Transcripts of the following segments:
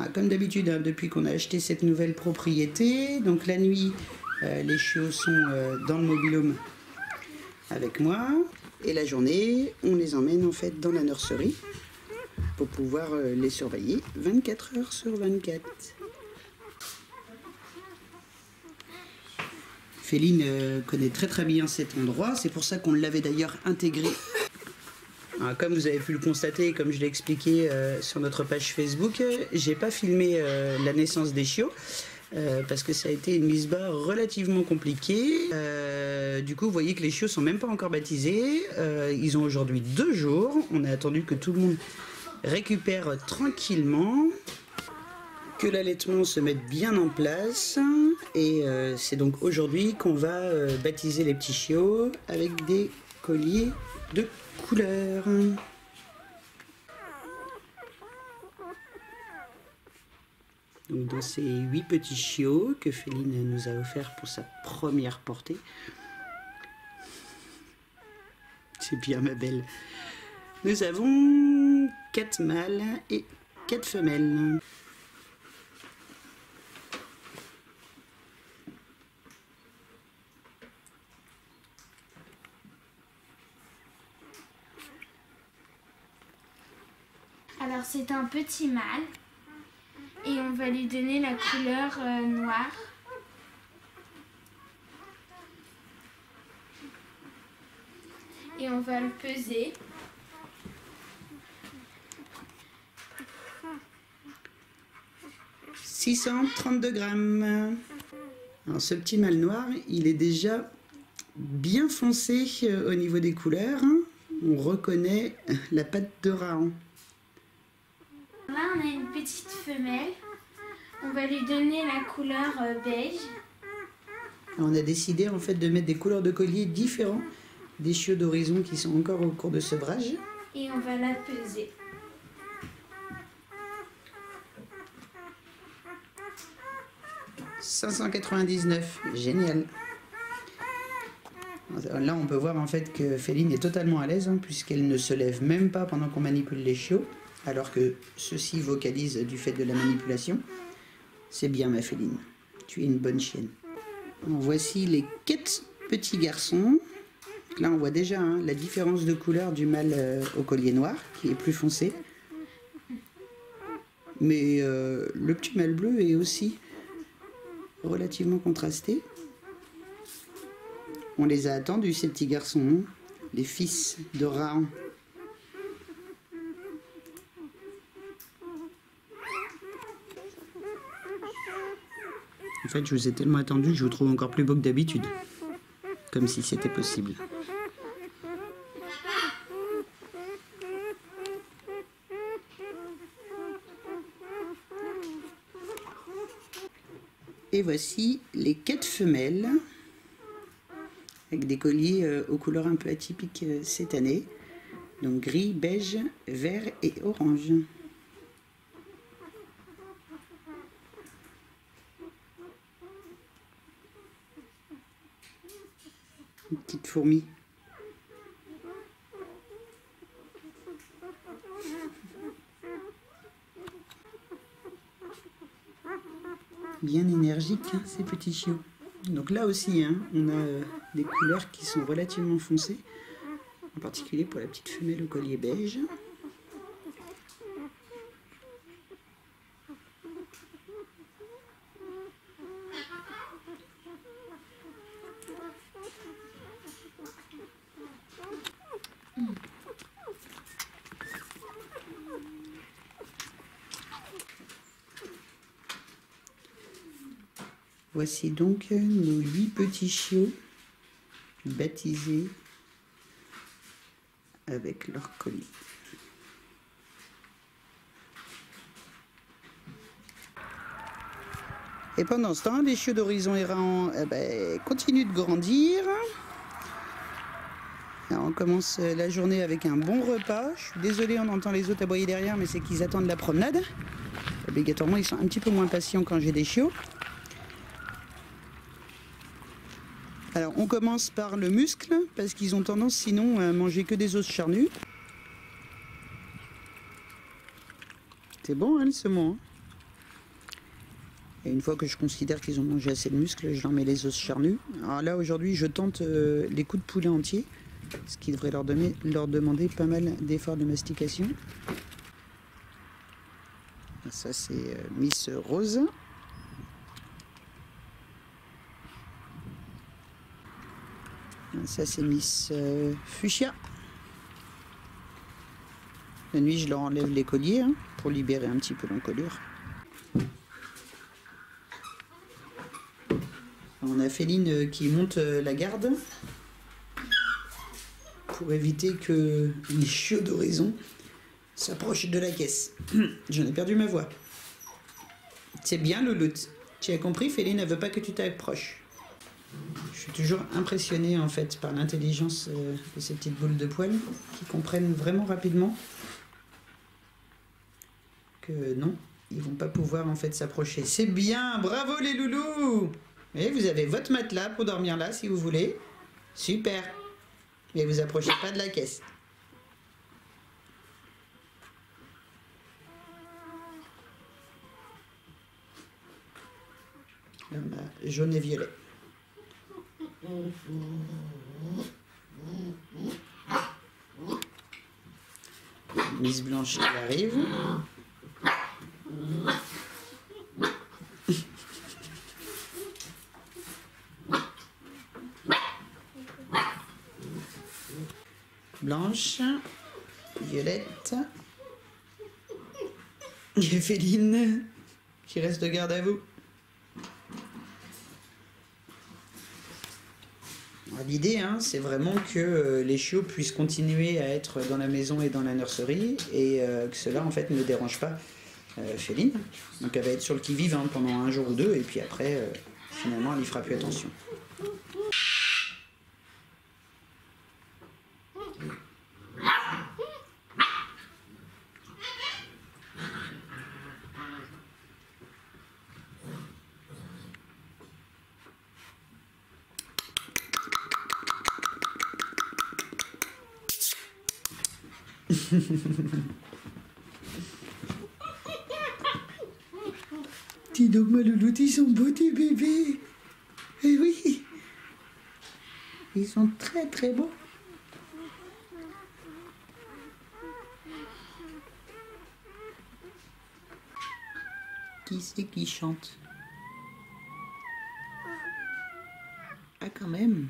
Ah, comme d'habitude, hein, depuis qu'on a acheté cette nouvelle propriété, donc la nuit, les chiots sont dans le mobil-home avec moi. Et la journée, on les emmène en fait dans la nurserie pour pouvoir les surveiller 24 heures sur 24. Féline connaît très très bien cet endroit, c'est pour ça qu'on l'avait d'ailleurs intégré. Alors, comme vous avez pu le constater, comme je l'ai expliqué sur notre page Facebook, j'ai pas filmé la naissance des chiots parce que ça a été une mise bas relativement compliquée. Du coup, vous voyez que les chiots sont même pas encore baptisés. Ils ont aujourd'hui 2 jours. On a attendu que tout le monde récupère tranquillement, que l'allaitement se mette bien en place. Et c'est donc aujourd'hui qu'on va baptiser les petits chiots avec des colliers de couleurs. Donc dans ces 8 petits chiots que Féline nous a offert pour sa première portée. C'est bien ma belle. Nous avons 4 mâles et 4 femelles. Alors c'est un petit mâle et on va lui donner la couleur noire. Et on va le peser. « 632 grammes. » Alors ce petit mâle noir, il est déjà bien foncé au niveau des couleurs. On reconnaît la patte de Raon. Là on a une petite femelle. On va lui donner la couleur beige. On a décidé en fait de mettre des couleurs de collier différents des chiots d'horizon qui sont encore au cours de sevrage. Et on va la peser. « 599, génial. Là, on peut voir en fait que Féline est totalement à l'aise, puisqu'elle ne se lève même pas pendant qu'on manipule les chiots, alors que ceux-ci vocalisent du fait de la manipulation. C'est bien, ma Féline. Tu es une bonne chienne. Bon, voici les 4 petits garçons. Là, on voit déjà la différence de couleur du mâle au collier noir, qui est plus foncé. Mais le petit mâle bleu est aussi relativement contrasté. On les a attendus, ces petits garçons, les fils de Raon. En fait, je vous ai tellement attendu que je vous trouve encore plus beau que d'habitude. Comme si c'était possible. Et voici les 4 femelles, avec des colliers aux couleurs un peu atypiques cette année. Donc gris, beige, vert et orange. Une petite fourmi. Bien énergiques, ces petits chiots. Donc là aussi, on a des couleurs qui sont relativement foncées, en particulier pour la petite femelle au collier beige. Voici donc nos 8 petits chiots baptisés avec leur collier. Et pendant ce temps, les chiots d'horizon et Raon continuent de grandir. Alors on commence la journée avec un bon repas. Je suis désolée, on entend les autres aboyer derrière, mais c'est qu'ils attendent la promenade. Obligatoirement, ils sont un petit peu moins patients quand j'ai des chiots. Alors on commence par le muscle, parce qu'ils ont tendance sinon à manger que des os charnus. C'est bon, le saumon. Et une fois que je considère qu'ils ont mangé assez de muscles, je leur mets les os charnus. Alors là, aujourd'hui, je tente les coups de poulet entiers, ce qui devrait leur demander pas mal d'efforts de mastication. Ça, c'est Miss Rose. Ça, c'est Miss Fuchsia. La nuit, je leur enlève les colliers hein, pour libérer un petit peu l'encolure. On a Féline qui monte la garde pour éviter que les chiots d'horizon s'approchent de la caisse. J'en ai perdu ma voix. C'est bien, Louloute. Tu as compris, Féline, elle veut pas que tu t'approches. Je suis toujours impressionnée en fait par l'intelligence de ces petites boules de poils qui comprennent vraiment rapidement que non, ils vont pas pouvoir en fait s'approcher. C'est bien, bravo les loulous! Et vous avez votre matelas pour dormir là si vous voulez. Super. Mais vous approchez pas de la caisse. Là, on a jaune et violet. Miss Blanche qui arrive. Blanche, Violette, et Féline qui reste de garde à vous. L'idée, hein, c'est vraiment que les chiots puissent continuer à être dans la maison et dans la nurserie et que cela en fait ne dérange pas Féline. Donc elle va être sur le qui-vive hein, pendant un jour ou deux et puis après finalement elle y fera plus attention. Dis donc, ma louloute, ils sont beaux tes bébés. Eh oui, ils sont très très beaux. Qui c'est qui chante? Ah, quand même.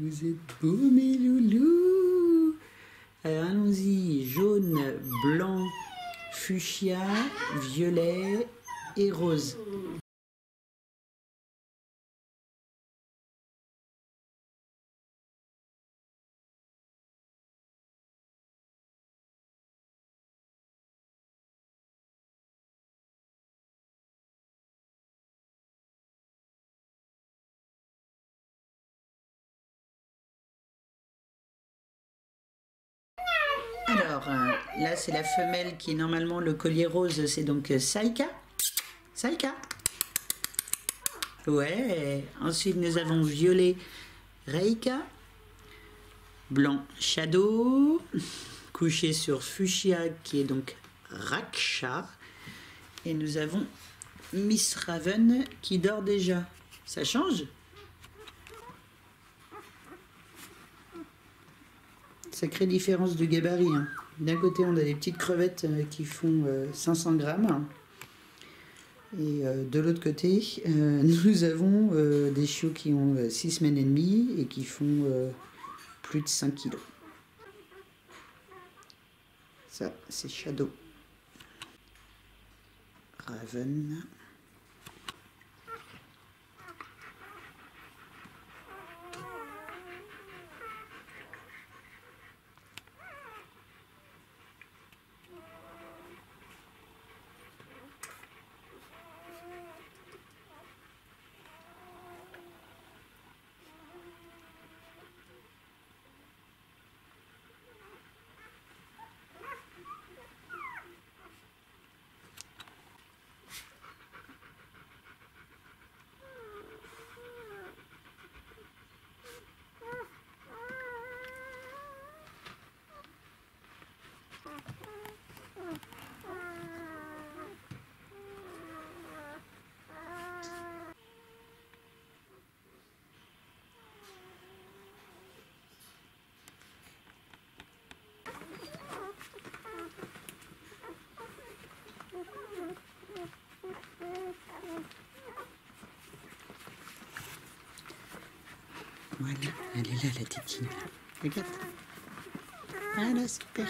Vous êtes beaux, mes loulous. Alors, allons-y. Jaune, blanc, fuchsia, violet et rose. Alors, là, c'est la femelle qui est normalement le collier rose, c'est donc Saïka. Saïka. Ouais. Ensuite, nous avons violet Reika. Blanc Shadow. Couché sur fuchsia qui est donc Raksha. Et nous avons Miss Raven qui dort déjà. Ça change? Sacrée différence de gabarit. Hein. D'un côté, on a des petites crevettes qui font 500 grammes. Et de l'autre côté, nous avons des chiots qui ont 6 semaines et demie et qui font plus de 5 kilos. Ça, c'est Shadow. Raven. Voilà, elle est là, la tétine. Regarde. Voilà, super.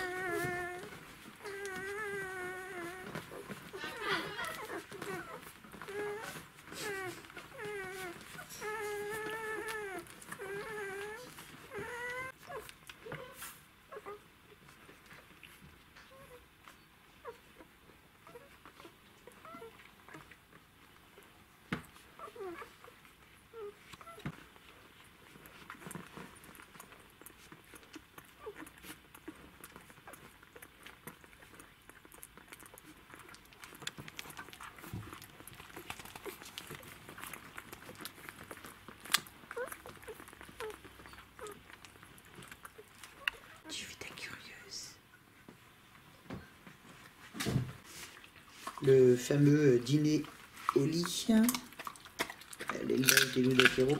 Tu fais ta curieuse. Le fameux dîner au lit, l'élevage des loups d'Apéro.